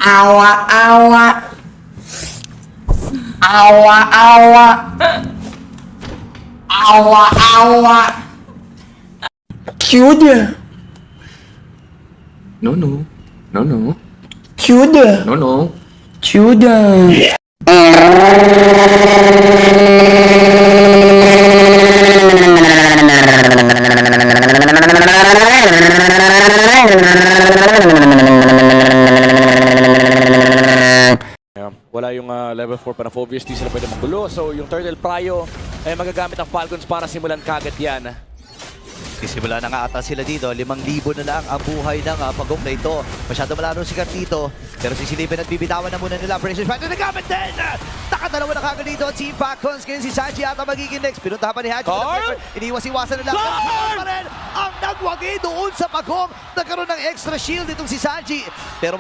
Awa, awa. Awa, awa. Awa, awa. Cute. No, no. No, no. Cute. No, no. Cute. Wala yung level 4 pa na Phobius, di sila pwede magulo. So yung Turtle Prio ay magagamit ang Falcons para simulan kagad yan. Sisimula na nga ata sila dito. 5,000 na lang ang buhay ng pagong na ito. Masyado malaro sikat dito. Pero sisilipin at bibitawan na muna nila. Precious Fighter nagamit din! Nakadalawa na kagad dito ang Team Falcons. Ngayon si Sanji ata magiging next. Pinuntahan pa ni Haji. Iniwas-iwasan nila. Pa rin ang nagwagi doon sa pagong. Nagkaroon ng extra shield itong si Sanji. Pero